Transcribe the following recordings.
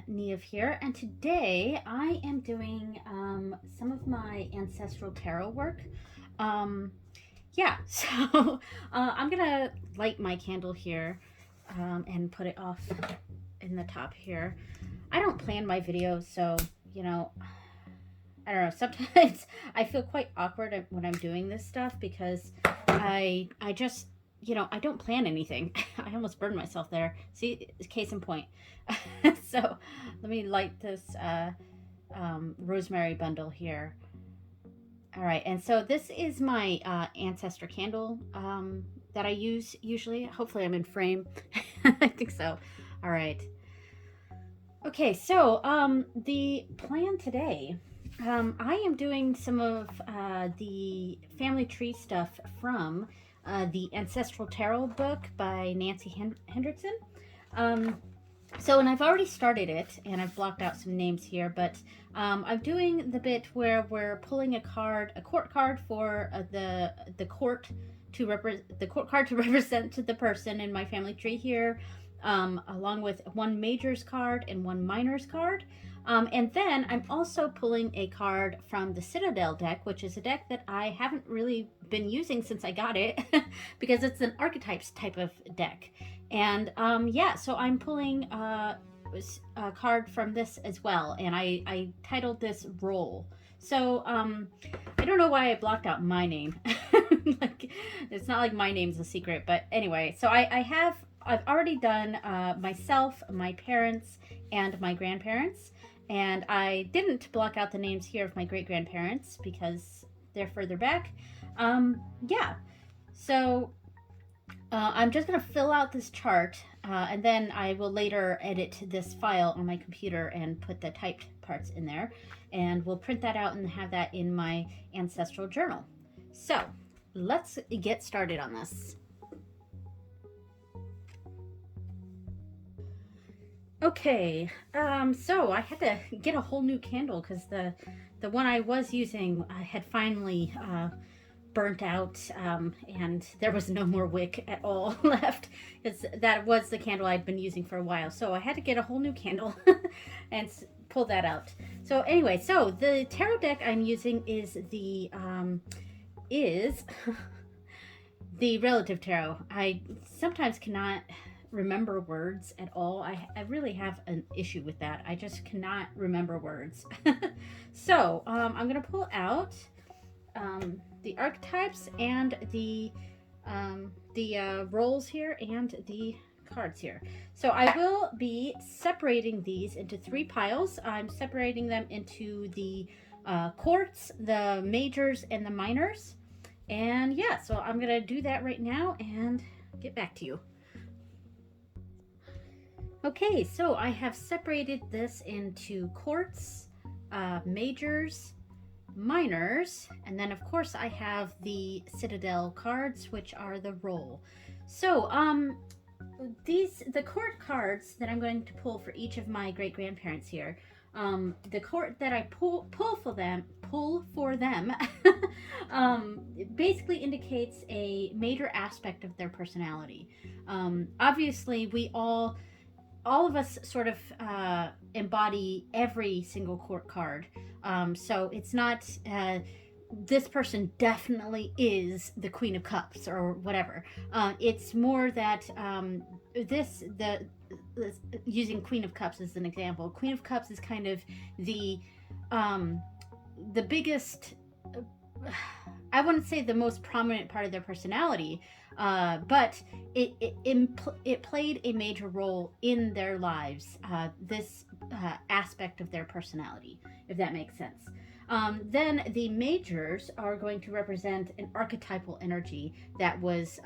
Neve here, and today I am doing some of my ancestral tarot work. Yeah, so I'm gonna light my candle here and put it off in the top here. I don't plan my videos, so you know, I don't know. Sometimes I feel quite awkward when I'm doing this stuff because I just I don't plan anything. I almost burned myself there. See, case in point. So let me light this rosemary bundle here. All right, and so this is my ancestor candle that I use usually. Hopefully I'm in frame. I think so. All right. Okay, so the plan today, I am doing some of the family tree stuff from the Ancestral Tarot book by Nancy Hendrickson. And I've already started it, and I've blocked out some names here, but I'm doing the bit where we're pulling a court card for the court card to represent the person in my family tree here, along with one majors card and one minors card. And then I'm also pulling a card from the Citadel deck, which is a deck that I haven't really been using since I got it because it's an archetypes type of deck. And yeah, so I'm pulling a card from this as well, and I titled this Roll. So I don't know why I blocked out my name. Like, it's not like my name's a secret, but anyway, so I've already done myself, my parents, and my grandparents. And I didn't block out the names here of my great-grandparents because they're further back. Yeah, so I'm just going to fill out this chart, and then I will later edit this file on my computer and put the typed parts in there. And we'll print that out and have that in my ancestral journal. So let's get started on this. Okay, so I had to get a whole new candle because the one I was using had finally burnt out, and there was no more wick at all left. That was the candle I'd been using for a while, so I had to get a whole new candle and pull that out. So anyway, so the tarot deck I'm using is the the Relative Tarot. I sometimes cannot remember words at all. I really have an issue with that. I just cannot remember words. So I'm going to pull out the archetypes and the roles here and the cards here. So I will be separating these into 3 piles. I'm separating them into the courts, the majors, and the minors. And yeah, so I'm going to do that right now and get back to you. Okay, so I have separated this into courts, majors, minors, and then of course I have the Citadel cards, which are the roll. So the court cards that I'm going to pull for each of my great-grandparents here, the court that I pull for them basically indicates a major aspect of their personality. Obviously we all of us sort of embody every single court card. So it's not, this person definitely is the Queen of Cups or whatever. It's more that using Queen of Cups as an example, Queen of Cups is kind of the biggest, I wouldn't say the most prominent part of their personality, but it played a major role in their lives, this aspect of their personality, if that makes sense. Then the majors are going to represent an archetypal energy that was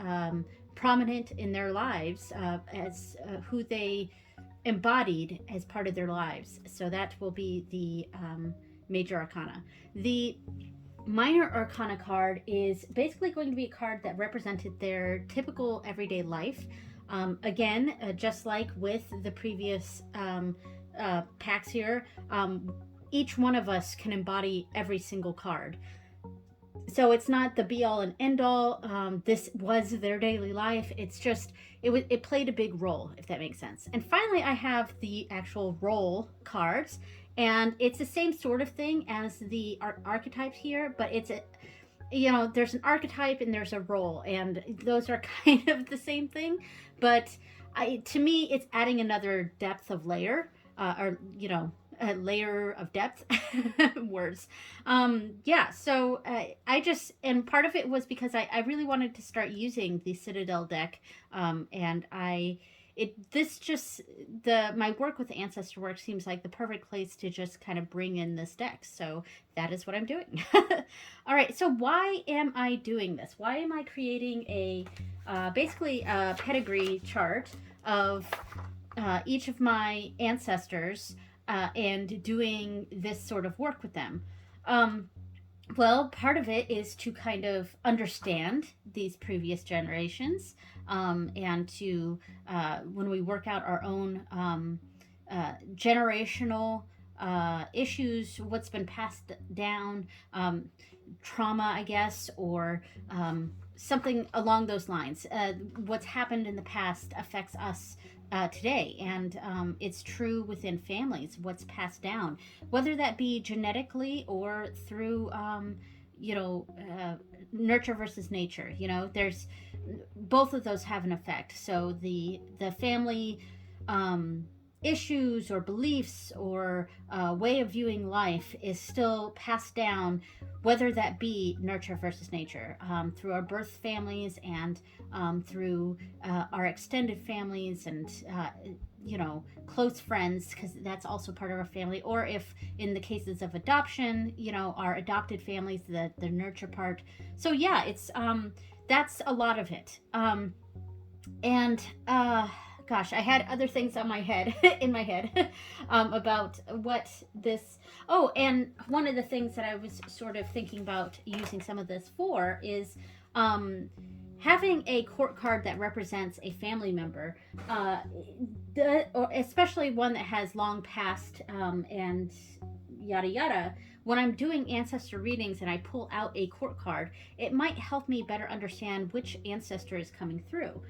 prominent in their lives as who they embodied as part of their lives. So that will be the major arcana. The minor arcana card is basically going to be a card that represented their typical everyday life. Again, just like with the previous packs here, each one of us can embody every single card. So it's not the be all and end all. This was their daily life. It's just it played a big role, if that makes sense. And finally, I have the actual role cards, and it's the same sort of thing as the archetypes here, but it's a, you know, there's an archetype and there's a role, and those are kind of the same thing, but to me, it's adding another depth of layer, or you know, a layer of depth. Words. Yeah. So I just, and part of it was because I really wanted to start using the Citadel deck, and this just, my work with Ancestral work seems like the perfect place to just kind of bring in this deck. So that is what I'm doing. All right, so why am I doing this? Why am I creating a basically a pedigree chart of each of my ancestors, and doing this sort of work with them? Well, part of it is to kind of understand these previous generations, and to, when we work out our own generational issues, what's been passed down, trauma, I guess, or something along those lines. What's happened in the past affects us today, and it's true within families, what's passed down, whether that be genetically or through you know, nurture versus nature. You know, there's both of those have an effect. So the family issues or beliefs or way of viewing life is still passed down, whether that be nurture versus nature, through our birth families, and through our extended families, and you know, close friends, because that's also part of our family, or if in the cases of adoption, you know, our adopted families, the nurture part. So yeah, it's that's a lot of it. And gosh, I had other things on my head in my head about what this. Oh, and one of the things that I was sort of thinking about using some of this for is having a court card that represents a family member, or especially one that has long passed, and yada yada. When I'm doing ancestor readings and I pull out a court card, it might help me better understand which ancestor is coming through,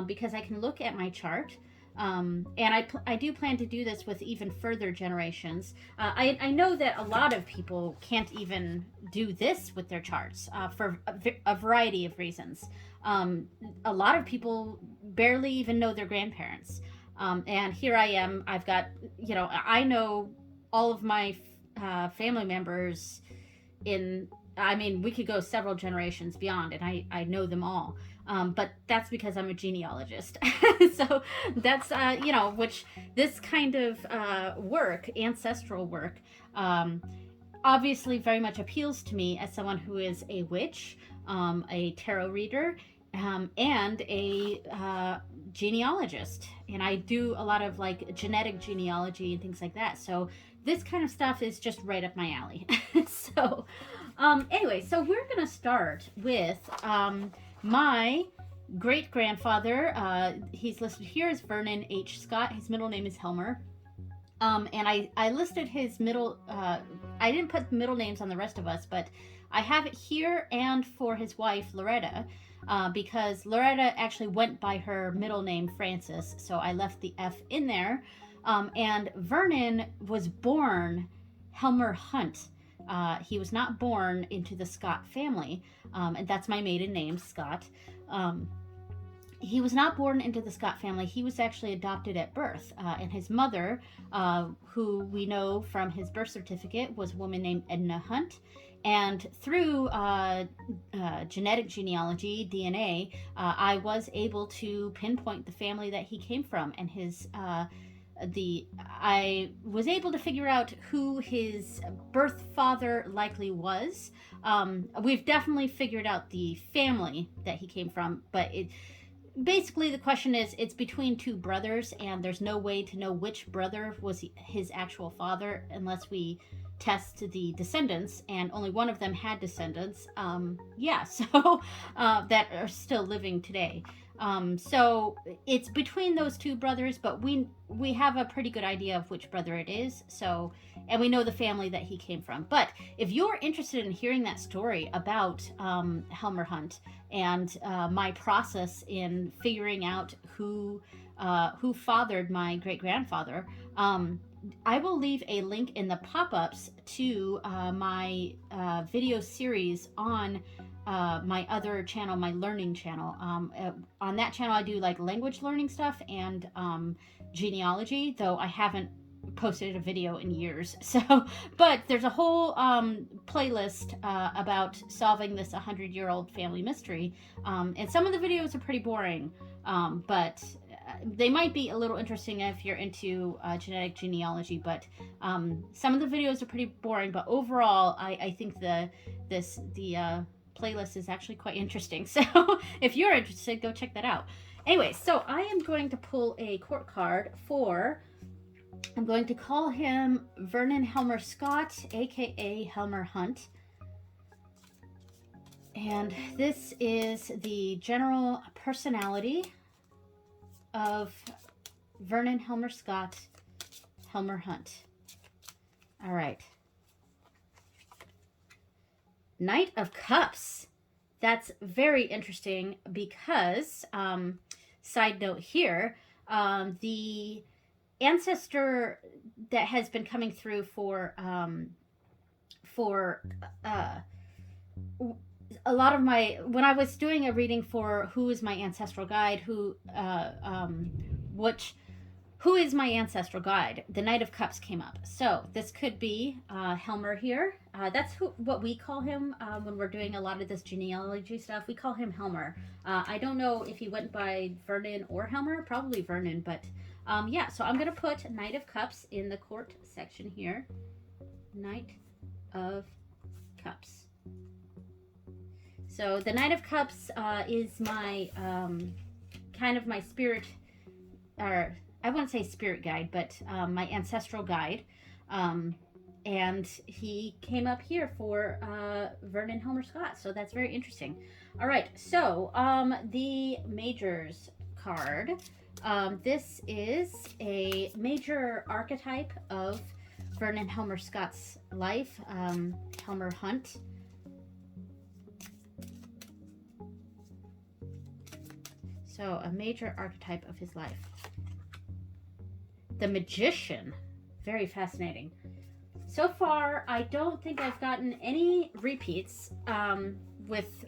because I can look at my chart. And I do plan to do this with even further generations. I know that a lot of people can't even do this with their charts, for a variety of reasons. A lot of people barely even know their grandparents. And here I am, I've got, you know, I know all of my family members in, I mean, we could go several generations beyond, and I know them all. But that's because I'm a genealogist. So that's, you know, which this kind of work, ancestral work, obviously very much appeals to me as someone who is a witch, a tarot reader, and a genealogist. And I do a lot of like genetic genealogy and things like that. So this kind of stuff is just right up my alley. So anyway, so we're going to start with my great grandfather. He's listed here as Vernon H. Scott. His middle name is Helmer. And I listed his middle, I didn't put middle names on the rest of us, but I have it here and for his wife, Loreta, because Loreta actually went by her middle name, Francis, so I left the F in there. And Vernon was born Helmer Hunt. He was not born into the Scott family, and that's my maiden name, Scott. He was not born into the Scott family. He was actually adopted at birth, and his mother, who we know from his birth certificate, was a woman named Edna Hunt. And through genetic genealogy, DNA, I was able to pinpoint the family that he came from, and his I was able to figure out who his birth father likely was. We've definitely figured out the family that he came from, but basically the question is, it's between two brothers, and there's no way to know which brother was his actual father unless we test the descendants, and only one of them had descendants. So that are still living today. So it's between those two brothers, but we have a pretty good idea of which brother it is. So, and we know the family that he came from. But if you're interested in hearing that story about Helmer Hunt and my process in figuring out who fathered my great grandfather, I will leave a link in the pop-ups to my video series on my other channel, my learning channel. On that channel, I do like language learning stuff and genealogy, though I haven't posted a video in years. So, but there's a whole playlist about solving this 100-year-old family mystery. And some of the videos are pretty boring, but they might be a little interesting if you're into genetic genealogy, but some of the videos are pretty boring. But overall, I think the playlist is actually quite interesting. So if you're interested, go check that out. Anyway, so I am going to pull a court card for, I'm going to call him Vernon Helmer Scott, aka Helmer Hunt. And this is the general personality of Vernon Helmer Scott, Helmer Hunt. All right. Knight of Cups. That's very interesting because, side note here, the ancestor that has been coming through for a lot of my, when I was doing a reading for who is my ancestral guide, who is my ancestral guide, the Knight of Cups came up. So this could be Helmer here. That's what we call him when we're doing a lot of this genealogy stuff. We call him Helmer. I don't know if he went by Vernon or Helmer, probably Vernon, but yeah, so I'm going to put Knight of Cups in the court section here. Knight of Cups. So the Knight of Cups is my kind of my spirit, or I wouldn't say spirit guide, but my ancestral guide. And he came up here for Vernon Helmer Scott. So that's very interesting. All right. So the Majors card. This is a major archetype of Vernon Helmer Scott's life. Helmer Hunt. So a major archetype of his life. The Magician. Very fascinating. So far, I don't think I've gotten any repeats with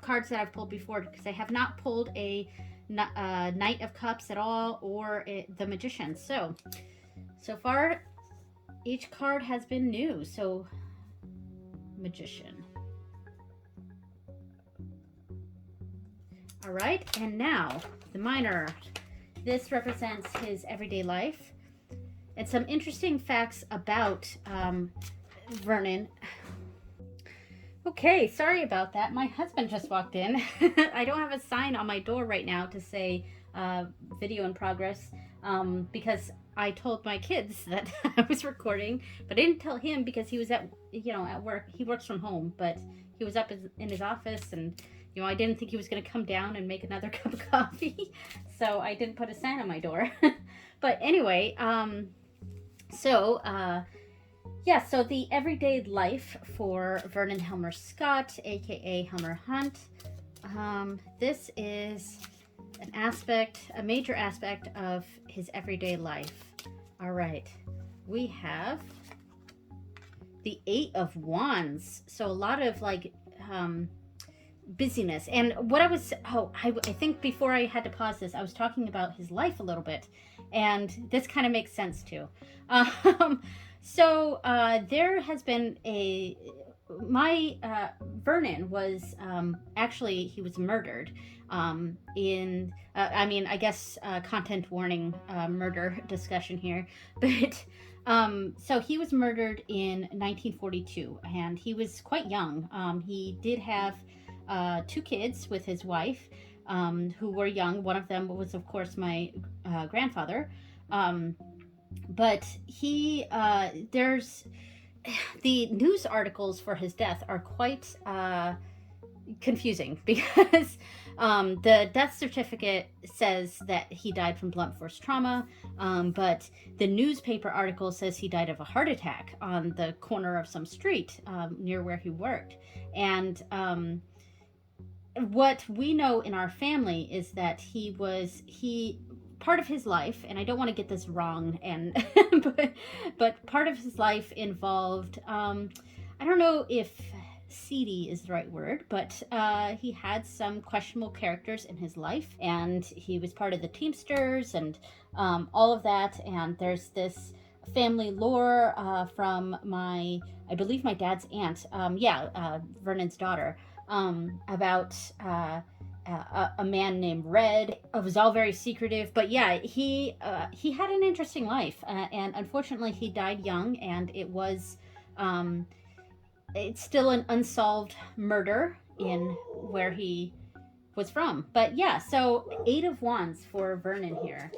cards that I've pulled before, because I have not pulled a Knight of Cups at all, or the Magician. So far, each card has been new. So, Magician. All right, and now the Minor. This represents his everyday life. And some interesting facts about Vernon. Okay, sorry about that. My husband just walked in. I don't have a sign on my door right now to say video in progress because I told my kids that I was recording, but I didn't tell him because he was at work. He works from home, but he was up in his office, and I didn't think he was going to come down and make another cup of coffee, so I didn't put a sign on my door. But anyway, yeah, so the everyday life for Vernon Helmer Scott, aka Helmer Hunt. This is a major aspect of his everyday life. All right, we have the Eight of Wands. So a lot of like busyness. And what I think before I had to pause this, I was talking about his life a little bit, and this kind of makes sense too. So there has been Vernon was actually, he was murdered I guess content warning murder discussion here, but so he was murdered in 1942, and he was quite young. He did have 2 kids with his wife who were young. One of them was, of course, my grandfather. But there's the news articles for his death are quite confusing because the death certificate says that he died from blunt force trauma, but the newspaper article says he died of a heart attack on the corner of some street near where he worked. And what we know in our family is that he part of his life, and I don't want to get this wrong, and but part of his life involved, I don't know if seedy is the right word, but he had some questionable characters in his life, and he was part of the Teamsters and all of that. And there's this family lore from I believe my dad's aunt, Vernon's daughter, about a man named Red. It was all very secretive, but yeah, he had an interesting life, and unfortunately, he died young, and it's still an unsolved murder in where he was from. But yeah, so 8 of Wands for Vernon here.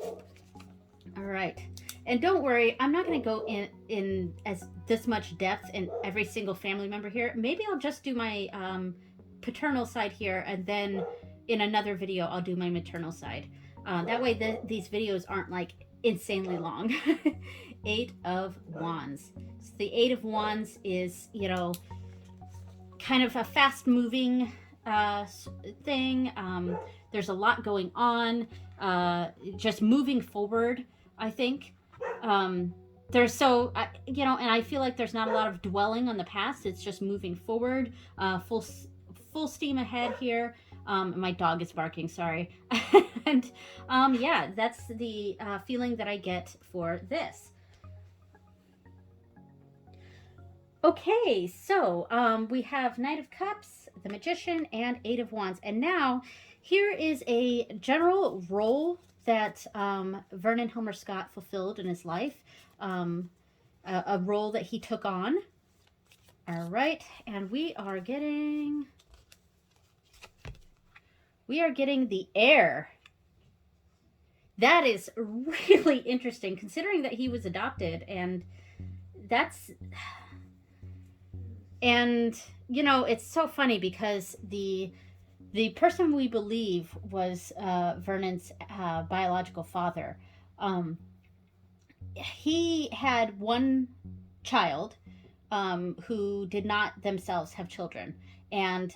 All right. And don't worry, I'm not going to go in as this much depth in every single family member here. Maybe I'll just do my paternal side here, and then in another video I'll do my maternal side. That way these videos aren't like insanely long. 8 of Wands. So the 8 of Wands is, kind of a fast moving thing. There's a lot going on, just moving forward, I think. And I feel like there's not a lot of dwelling on the past. It's just moving forward, full steam ahead here. My dog is barking, sorry. And yeah, that's the feeling that I get for this. Okay, so we have Knight of Cups, the Magician, and 8 of Wands. And now here is a general role that Vernon Helmer Scott fulfilled in his life, a role that he took on. All right, and we are getting the Heir. That is really interesting, considering that he was adopted, and it's so funny because the person we believe was Vernon's biological father, he had one child who did not themselves have children. And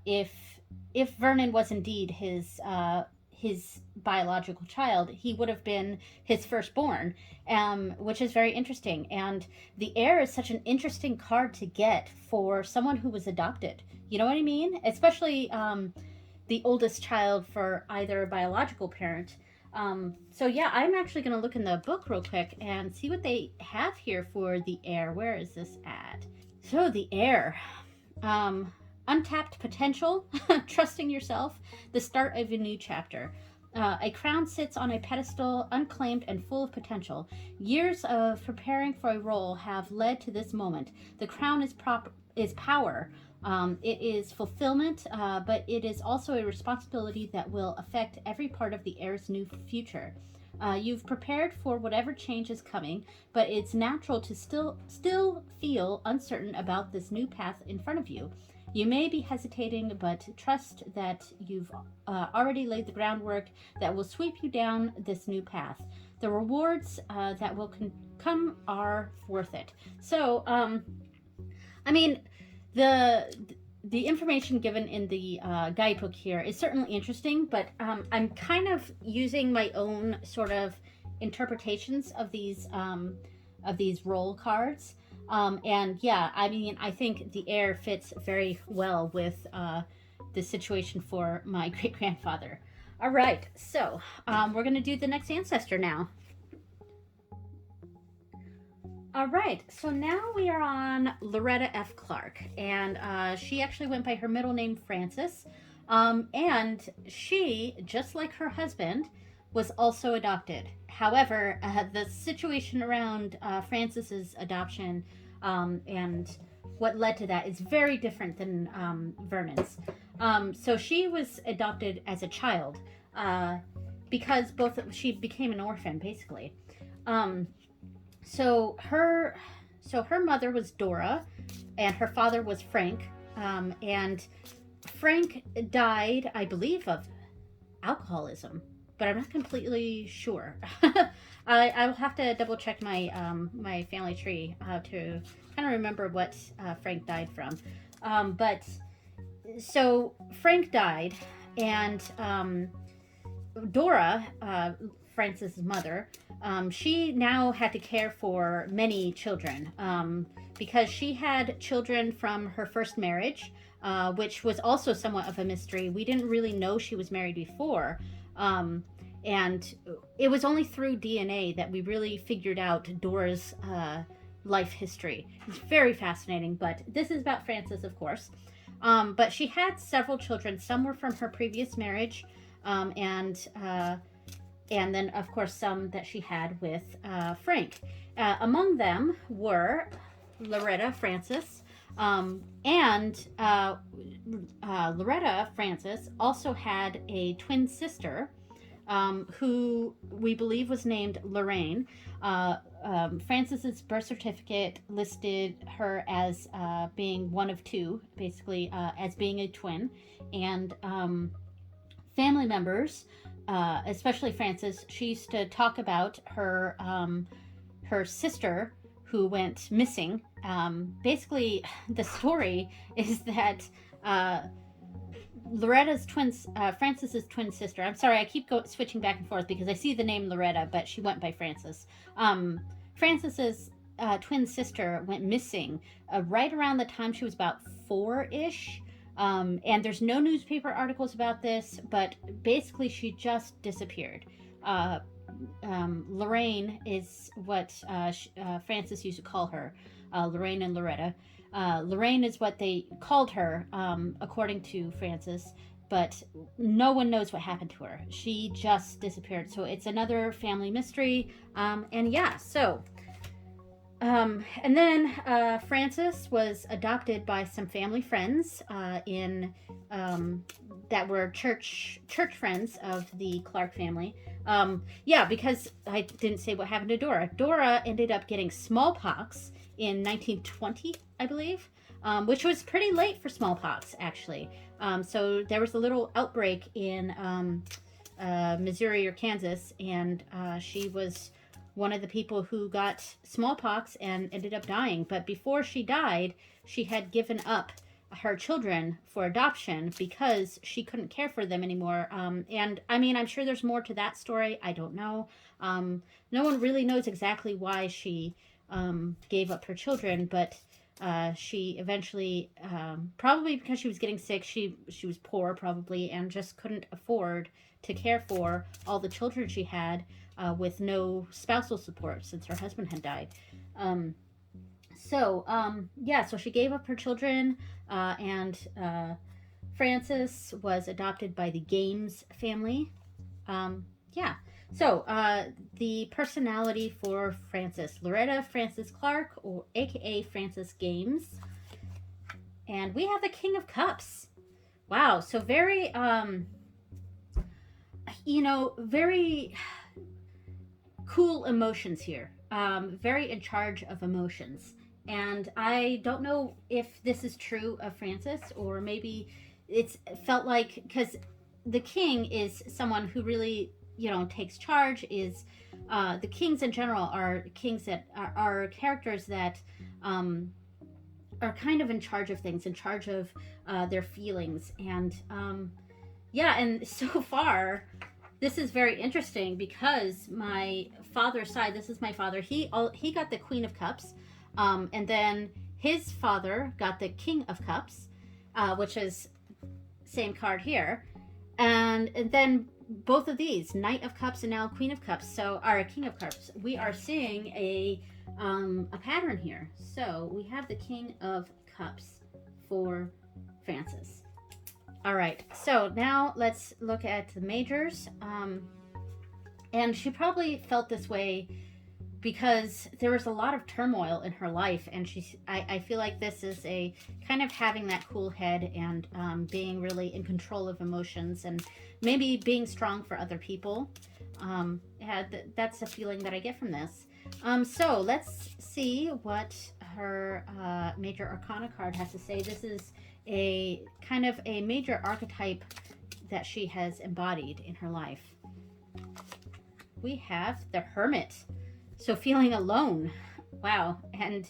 if Vernon was indeed his biological child, he would have been his firstborn, which is very interesting. And the Heir is such an interesting card to get for someone who was adopted. You know what I mean? Especially the oldest child for either biological parent. So yeah, I'm actually going to look in the book real quick and see what they have here for the Heir. Where is this at? So the Heir. Untapped potential, trusting yourself, the start of a new chapter. A crown sits on a pedestal, unclaimed and full of potential. Years of preparing for a role have led to this moment. The crown is power. It is fulfillment, but it is also a responsibility that will affect every part of the Heir's new future. You've prepared for whatever change is coming, but it's natural to still feel uncertain about this new path in front of you. You may be hesitating, but trust that you've already laid the groundwork that will sweep you down this new path. The rewards that will come are worth it. So, the information given in the guidebook here is certainly interesting, but I'm kind of using my own sort of interpretations of these role cards. And yeah, I think the Heir fits very well with the situation for my great-grandfather. All right, so we're going to do the next ancestor now. All right, so now we are on Loreta F. Clark, and she actually went by her middle name, Francis, and she, just like her husband, was also adopted. However, the situation around Francis's adoption and what led to that is very different than Vernon's. So she was adopted as a child because she became an orphan, basically. So her mother was Dora, and her father was Frank, and Frank died, I believe, of alcoholism, but I'm not completely sure. I'll have to double check my my family tree to kind of remember what Frank died from. But so Frank died, and Dora, Francis's mother, she now had to care for many children because she had children from her first marriage, which was also somewhat of a mystery. We didn't really know she was married before. And it was only through DNA that we really figured out Dora's life history. It's very fascinating, but this is about Francis, of course. But she had several children. Some were from her previous marriage, and then, of course, some that she had with Frank. Among them were Loreta Francis, and Loreta Francis also had a twin sister who we believe was named Lorraine. Francis's birth certificate listed her as being one of two, basically as being a twin, and family members, especially Francis, she used to talk about her her sister who went missing. Basically, the story is that Loretta's twins, Francis's twin sister. I'm sorry, I keep switching back and forth because I see the name Loreta, but she went by Francis. Francis's twin sister went missing right around the time she was about 4-ish. And there's no newspaper articles about this, but basically she just disappeared. Lorraine is what Francis used to call her, Lorraine and Loreta. Lorraine is what they called her, according to Francis, but no one knows what happened to her. She just disappeared. So it's another family mystery. And yeah, so... and then Francis was adopted by some family friends that were church friends of the Clark family. Yeah, because I didn't say what happened to Dora. Dora ended up getting smallpox in 1920, I believe, which was pretty late for smallpox, actually. So there was a little outbreak in Missouri or Kansas, and she was one of the people who got smallpox and ended up dying. But before she died, she had given up her children for adoption because she couldn't care for them anymore. And I mean, I'm sure there's more to that story. I don't know. No one really knows exactly why she gave up her children, but she eventually, probably because she was getting sick, she was poor probably, and just couldn't afford to care for all the children she had with no spousal support since her husband had died. Yeah, so she gave up her children, and Francis was adopted by the Games family. Yeah. So, the personality for Francis, Loreta Francis Clark, or aka Francis Games. And we have the King of Cups. Wow, so very, very cool emotions here. Very in charge of emotions. And I don't know if this is true of Francis, or maybe it's felt like, because the king is someone who really, takes charge, is the kings in general are kings that are characters that are kind of in charge of things, in charge of their feelings. And yeah, and so far, this is very interesting because my father's side, this is my father, he got the Queen of Cups, and then his father got the King of Cups, which is same card here, and then both of these, Knight of Cups and now Queen of Cups, so our King of Cups, we are seeing a pattern here. So we have the King of Cups for Francis. All right, so now let's look at the majors. And she probably felt this way because there was a lot of turmoil in her life, and I feel like this is a kind of having that cool head and being really in control of emotions and maybe being strong for other people. That's a feeling that I get from this. So let's see what her Major Arcana card has to say. This is a kind of a major archetype that she has embodied in her life. We have the Hermit. So feeling alone. Wow. And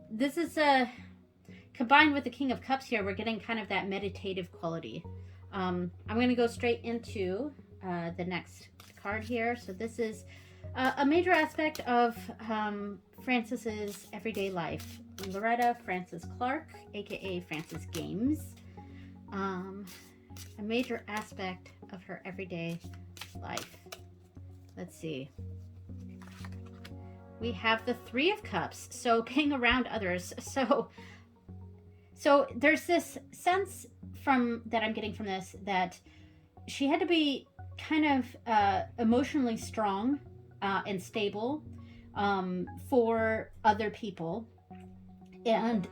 this is combined with the King of Cups here, we're getting kind of that meditative quality. I'm going to go straight into the next card here. So this is a major aspect of Francis's everyday life. Loreta Francis Clark, aka Francis Games. A major aspect of her everyday life. Let's see. We have the Three of Cups. So being around others. So there's this sense that I'm getting from this that she had to be kind of emotionally strong and stable for other people, and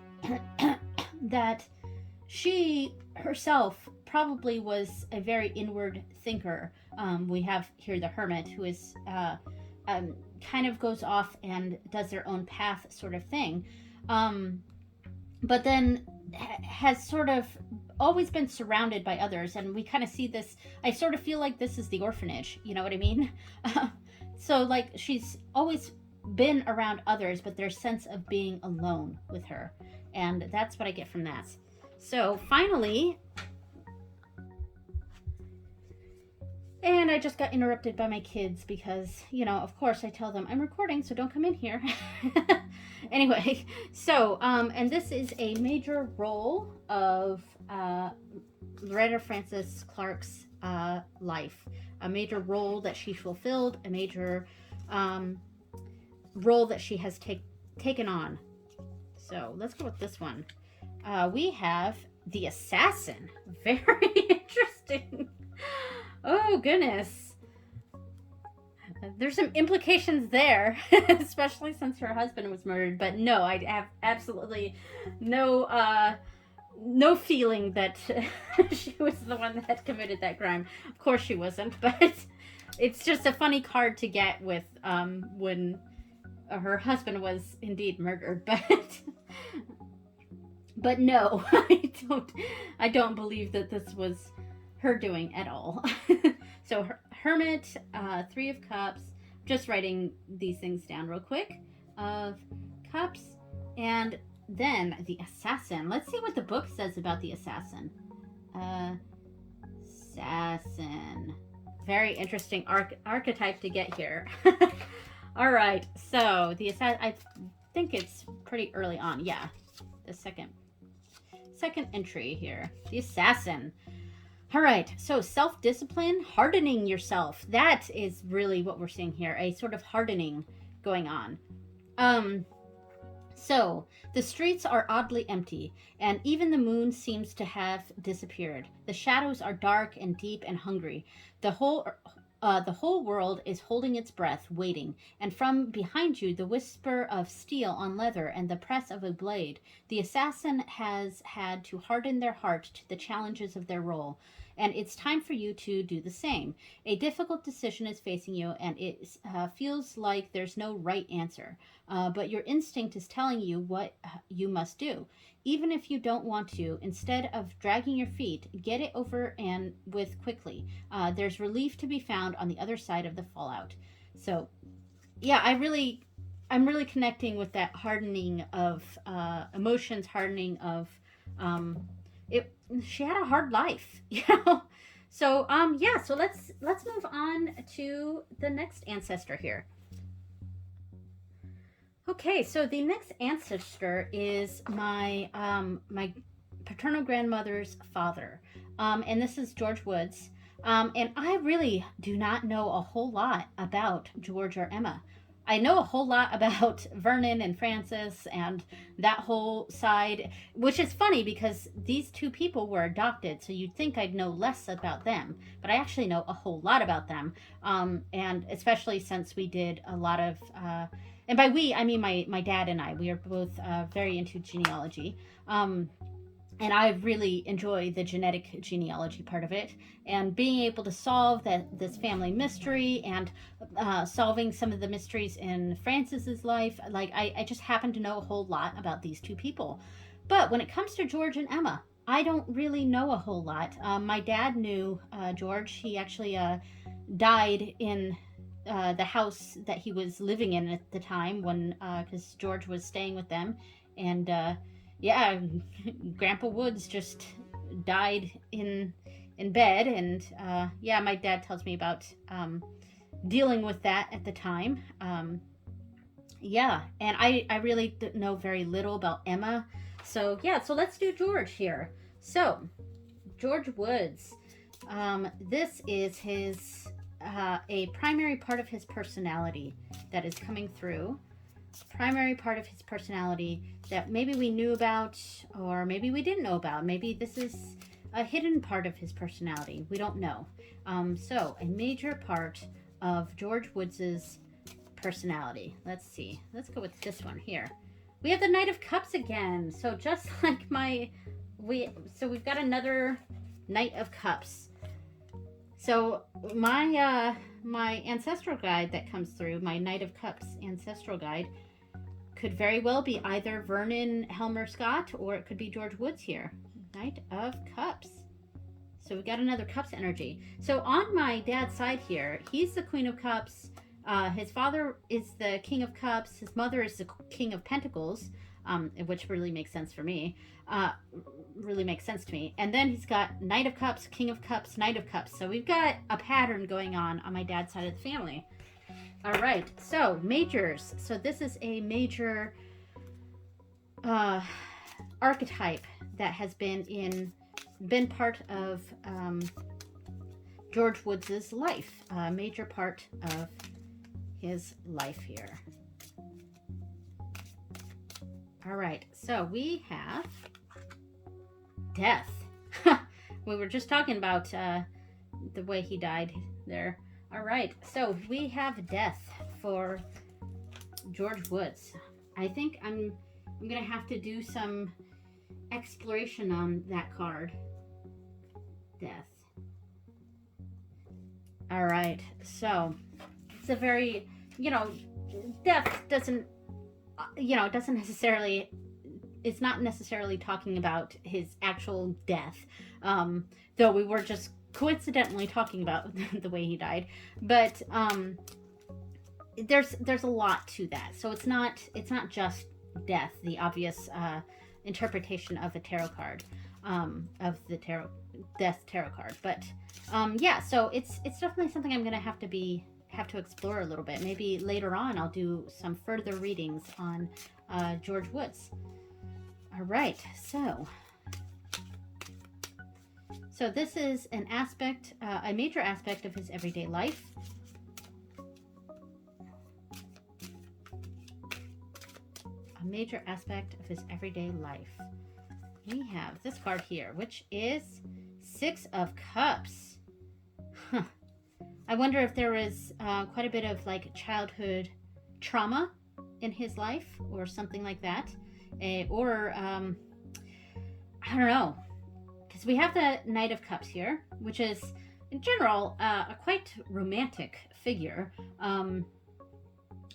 that she herself probably was a very inward thinker. We have here the Hermit, who is kind of goes off and does their own path sort of thing, but then has sort of always been surrounded by others. And we kind of see this, I sort of feel like this is the orphanage, you know what I mean? So like she's always been around others, but there's sense of being alone with her, and that's what I get from that. So finally, and I just got interrupted by my kids because, you know, of course I tell them I'm recording, so don't come in here. Anyway, so, and this is a major role of Loreta Francis Clark's life. A major role that she fulfilled, a major role that she has taken on. So let's go with this one. We have the Assassin. Very interesting. Oh, goodness. There's some implications there, especially since her husband was murdered. But no, I have absolutely no feeling that she was the one that committed that crime. Of course she wasn't, but it's just a funny card to get with when her husband was indeed murdered. But no, I don't believe that this was her doing at all. So Hermit, Three of Cups, just writing these things down real quick, of Cups, and then the Assassin. Let's see what the book says about the Assassin. Assassin. Very interesting archetype to get here. All right, so the Assassin, I think it's pretty early on. Yeah, the second entry here. The Assassin. All right, so self-discipline, hardening yourself. That is really what we're seeing here, a sort of hardening going on. So the streets are oddly empty, and even the moon seems to have disappeared. The shadows are dark and deep and hungry. The whole world is holding its breath, waiting, and from behind you, the whisper of steel on leather and the press of a blade. The assassin has had to harden their heart to the challenges of their role, and it's time for you to do the same. A difficult decision is facing you, and it feels like there's no right answer, but your instinct is telling you what you must do. Even if you don't want to, instead of dragging your feet, get it over and with quickly. There's relief to be found on the other side of the fallout. So, yeah, I'm really connecting with that hardening of emotions, hardening of it. She had a hard life, you know. So, yeah. So let's move on to the next ancestor here. Okay, so the next ancestor is my my paternal grandmother's father, and this is George Woods. And I really do not know a whole lot about George or Emma. I know a whole lot about Vernon and Francis and that whole side, which is funny because these two people were adopted, so you'd think I'd know less about them, but I actually know a whole lot about them, and especially since we did a lot of, and by we, I mean my dad and I, we are both very into genealogy. And I really enjoy the genetic genealogy part of it, and being able to solve this family mystery, and solving some of the mysteries in Francis's life. Like I just happen to know a whole lot about these two people. But when it comes to George and Emma, I don't really know a whole lot. My dad knew George. He actually died in the house that he was living in at the time, when because George was staying with them. And yeah, Grandpa Woods just died in bed. And yeah, my dad tells me about dealing with that at the time. Yeah, and I really know very little about Emma. So yeah, so let's do George here. So George Woods, this is his a primary part of his personality that is coming through. Primary part of his personality that maybe we knew about, or maybe we didn't know about. Maybe this is a hidden part of his personality. We don't know. So a major part of George Woods's personality. Let's see. Let's go with this one here. We have the Knight of Cups again. So just like we've got another Knight of Cups. So my my ancestral guide that comes through, my Knight of Cups ancestral guide, could very well be either Vernon Helmer Scott, or it could be George Woods here. Knight of Cups. So we got another Cups energy. So on my dad's side here, he's the Queen of Cups. His father is the King of Cups. His mother is the King of Pentacles, which really makes sense for me. Really makes sense to me. And then he's got Knight of Cups, King of Cups, Knight of Cups. So we've got a pattern going on my dad's side of the family. All right, so majors. So this is a major archetype that has been part of George Woods's life. A major part of his life here. All right, so we have death. We were just talking about the way he died there. All right, so we have death for George Woods. I think I'm gonna have to do some exploration on that card. Death. All right, so it's a very, death doesn't, doesn't necessarily, it's not necessarily talking about his actual death, though we were just coincidentally talking about the way he died. But there's a lot to that, so it's not just death, the obvious interpretation of a tarot card, of the death tarot card. But yeah, so it's definitely something I'm gonna have to explore a little bit. Maybe later on I'll do some further readings on George Woods. All right, so this is an aspect, a major aspect of his everyday life. A major aspect of his everyday life. We have this card here, which is Six of Cups. Huh. I wonder if there was quite a bit of like childhood trauma in his life, or something like that. Or I don't know. Because we have the Knight of Cups here, which is, in general, a quite romantic figure.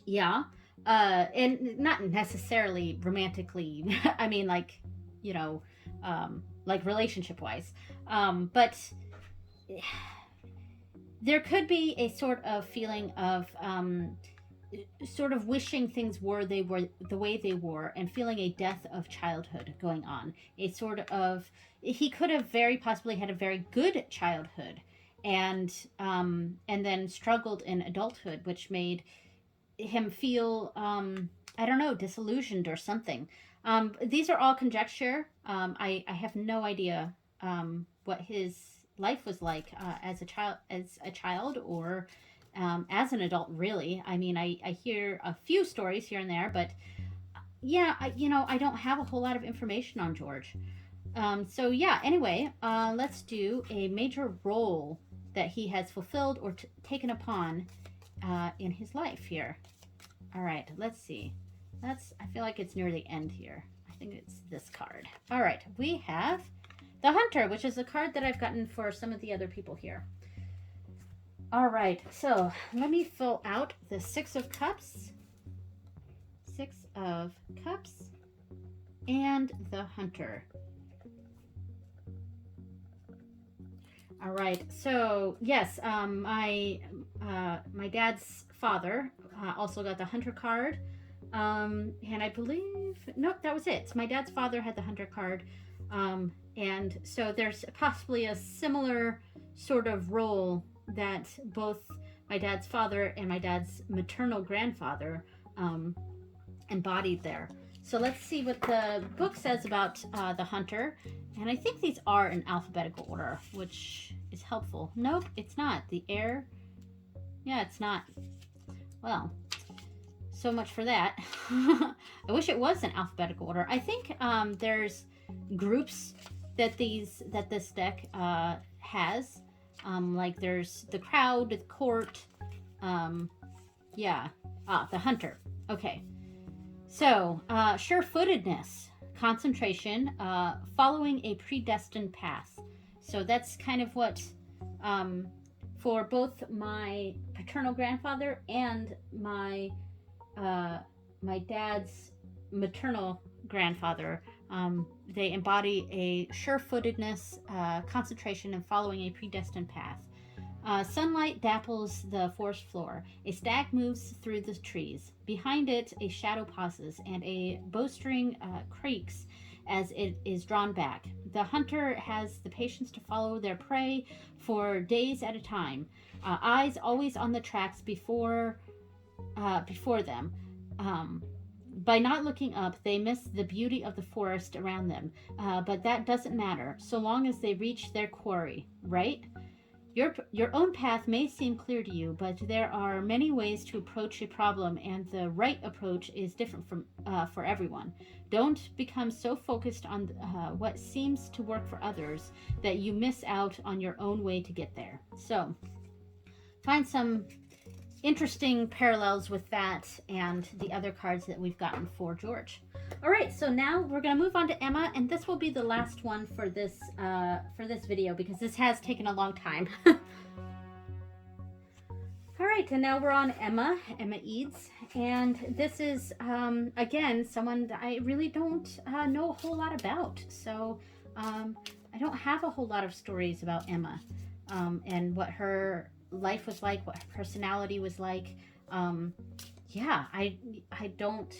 Yeah. And not necessarily romantically, I mean, like, like relationship-wise. But there could be a sort of feeling of sort of wishing things were the way they were, and feeling a death of childhood going on. A sort of, he could have very possibly had a very good childhood, and then struggled in adulthood, which made him feel I don't know, disillusioned or something. These are all conjecture. I have no idea what his life was like as a child, or as an adult, really. I mean, I hear a few stories here and there, but yeah, I don't have a whole lot of information on George. So yeah, anyway, let's do a major role that he has fulfilled or taken upon in his life here. All right, let's see. I feel like it's near the end here. I think it's this card. All right, we have the Hunter, which is a card that I've gotten for some of the other people here. All right, so let me fill out the Six of Cups. Six of Cups and the Hunter. All right, so yes, my dad's father also got the Hunter card, and I believe, nope, that was it. My dad's father had the Hunter card, and so there's possibly a similar sort of role that both my dad's father and my dad's maternal grandfather embodied there. So let's see what the book says about the Hunter. And I think these are in alphabetical order, which is helpful. Nope, it's not. The air, yeah, it's not. Well, so much for that. I wish it was in alphabetical order. I think there's groups that this deck has. Like there's the crowd, the court, yeah, the Hunter. Okay. So, sure-footedness, concentration, following a predestined path. So that's kind of what, for both my paternal grandfather and my dad's maternal grandfather, they embody a sure-footedness, concentration, and following a predestined path. Sunlight dapples the forest floor. A stag moves through the trees. Behind it, a shadow pauses, and a bowstring creaks as it is drawn back. The hunter has the patience to follow their prey for days at a time, eyes always on the tracks before them. By not looking up, they miss the beauty of the forest around them, but that doesn't matter, so long as they reach their quarry, right? Your own path may seem clear to you, but there are many ways to approach a problem, and the right approach is different for everyone. Don't become so focused on what seems to work for others that you miss out on your own way to get there. So, find some interesting parallels with that and the other cards that we've gotten for George. All right, so now we're going to move on to Emma, and this will be the last one for this video because this has taken a long time. All right, and now we're on Emma Eads, and this is again someone that I really don't know a whole lot about. So I don't have a whole lot of stories about Emma and what her life was like, what her personality was like. Yeah, I don't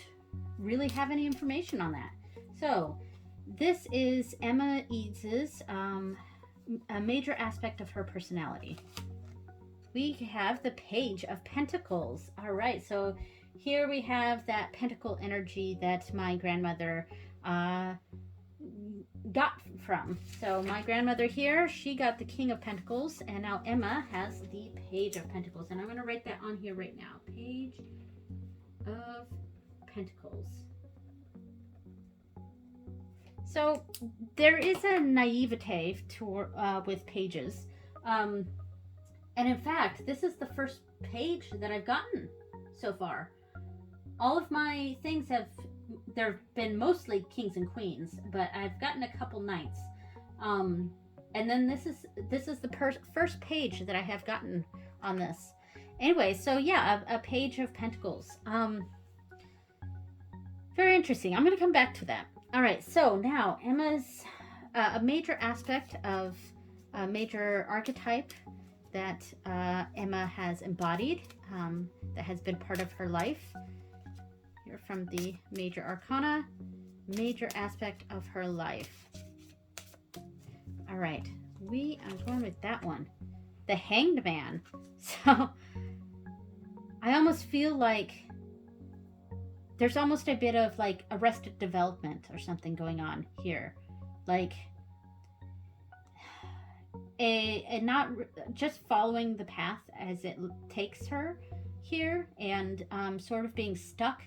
really have any information on that. So this is Emma Eads's a major aspect of her personality. We have the Page of Pentacles. All right, so here we have that pentacle energy that my grandmother got from. So my grandmother here, she got the King of Pentacles, and now Emma has the Page of Pentacles. And I'm going to write that on here right now. Page of Pentacles. So there is a naivete to, with pages. And in fact, this is the first page that I've gotten so far. All of my things there've been mostly kings and queens, but I've gotten a couple knights. And then this is the first page that I have gotten on this. Anyway, so yeah, a Page of Pentacles. Very interesting. I'm going to come back to that. All right, so now Emma's a major aspect of a major archetype that Emma has embodied, that has been part of her life. Here from the Major Arcana, major aspect of her life. All right, we are going with that one, the Hanged Man. So I almost feel like there's almost a bit of like Arrested Development or something going on here, like a not just following the path as it takes her here, and sort of being stuck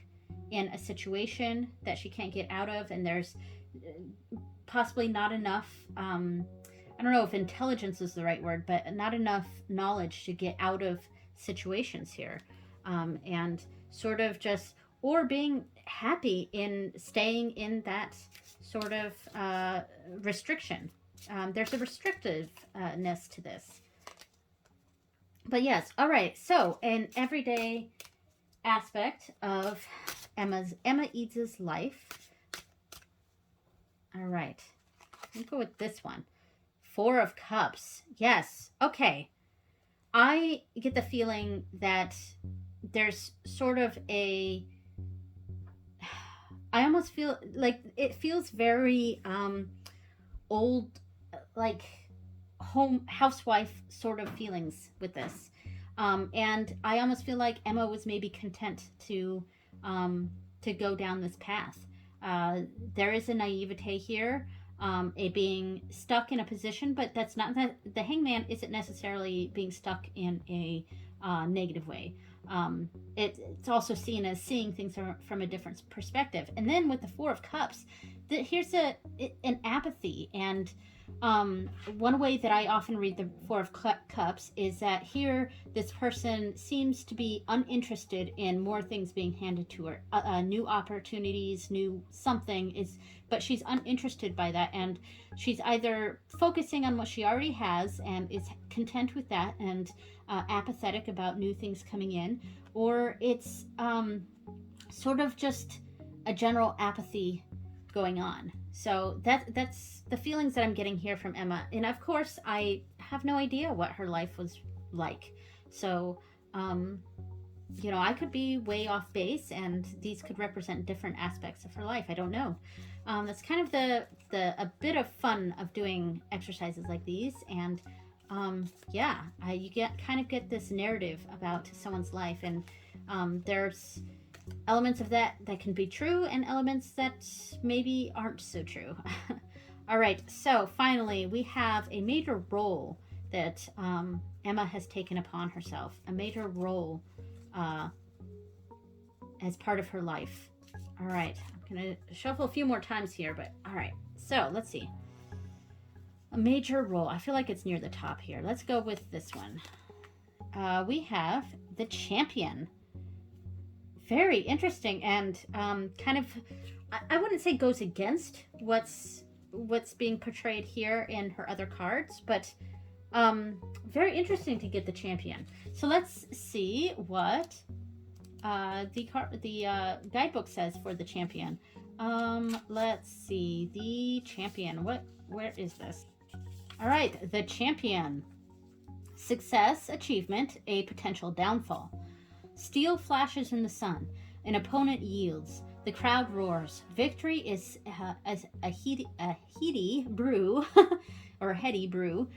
in a situation that she can't get out of, and there's possibly not enough I don't know if intelligence is the right word, but not enough knowledge to get out of situations here, and sort of just or being happy in staying in that sort of restriction. There's a restrictiveness to this. But yes, all right. So an everyday aspect of Emma Eads' life. All right. I'll go with this one. Four of Cups. Yes. Okay. I get the feeling that there's sort of a... I almost feel like it feels very old, like housewife sort of feelings with this. And I almost feel like Emma was maybe content to go down this path. There is a naivete here, a being stuck in a position, but that's not that the hangman isn't necessarily being stuck in a negative way. It's also seen as seeing things from a different perspective. And then with the Four of Cups, here's an apathy. And one way that I often read the Four of Cups is that here this person seems to be uninterested in more things being handed to her, new opportunities, new something is, but she's uninterested by that, and she's either focusing on what she already has and is content with that and apathetic about new things coming in, or it's sort of just a general apathy going on. So that's the feelings that I'm getting here from Emma. And of course, I have no idea what her life was like. So, you know, I could be way off base, and these could represent different aspects of her life. I don't know. That's kind of a bit of fun of doing exercises like these. And yeah, you kind of get this narrative about someone's life, and there's elements of that can be true and elements that maybe aren't so true. All right, so finally we have a major role that Emma has taken upon herself, a major role as part of her life. All right, I'm gonna shuffle a few more times here, but all right, so let's see. A major role. I feel like it's near the top here. Let's go with this one. We have the Champion. Very interesting, and kind of, I wouldn't say goes against what's being portrayed here in her other cards, but very interesting to get the Champion. So let's see what the guidebook says for the Champion. Let's see, the Champion. Where is this? All right, the Champion. Success, achievement, a potential downfall. Steel flashes in the sun. An opponent yields. The crowd roars. Victory is as a heady brew, or heady brew.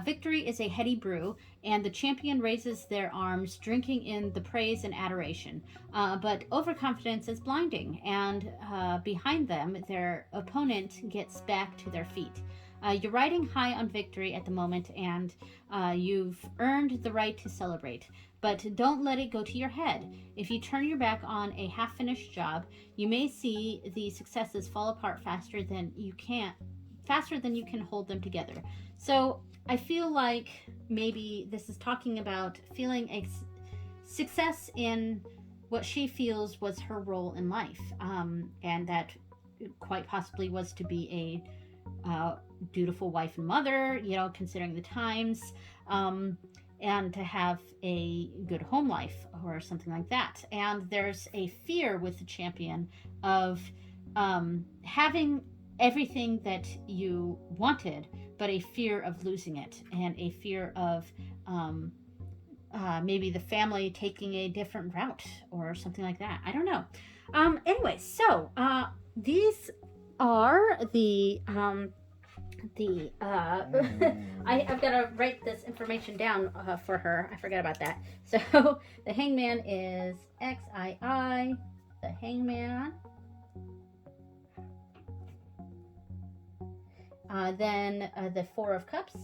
Victory is a heady brew, and the champion raises their arms, drinking in the praise and adoration. But overconfidence is blinding, and behind them, their opponent gets back to their feet. You're riding high on victory at the moment, and you've earned the right to celebrate. But don't let it go to your head. If you turn your back on a half-finished job, you may see the successes fall apart faster than you can hold them together. So I feel like maybe this is talking about feeling a success in what she feels was her role in life, and that quite possibly was to be a dutiful wife and mother, you know, considering the times, and to have a good home life or something like that. And there's a fear with the champion of having everything that you wanted, but a fear of losing it, and a fear of maybe the family taking a different route or something like that. I don't know. Anyway, so these are the I've got to write this information down for her. I forgot about that. So the Hangman is XII, the Hangman. Then the Four of Cups.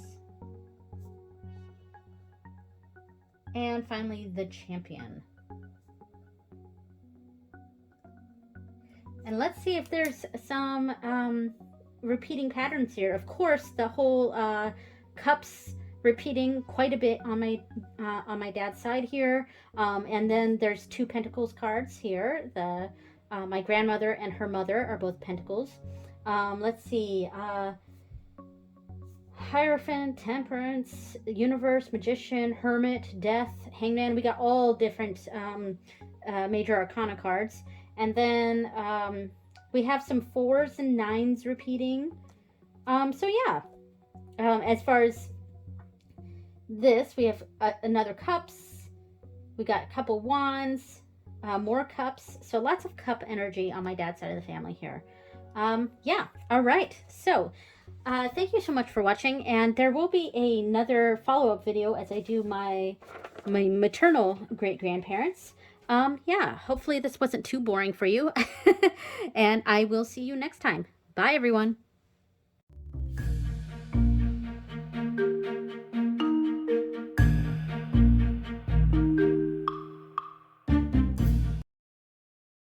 And finally the Champion. And let's see if there's some repeating patterns here. Of course, the whole cups repeating quite a bit on my dad's side here. And then there's 2 Pentacles cards here. My grandmother and her mother are both Pentacles. Let's see. Hierophant, Temperance, Universe, Magician, Hermit, Death, Hangman. We got all different major arcana cards. And then we have some 4s and 9s repeating. So yeah, as far as this, we have another cups. We got a couple wands, more cups. So lots of cup energy on my dad's side of the family here. Yeah, all right. So thank you so much for watching, and there will be another follow-up video as I do my maternal great-grandparents. Yeah, hopefully this wasn't too boring for you, and I will see you next time. Bye, everyone.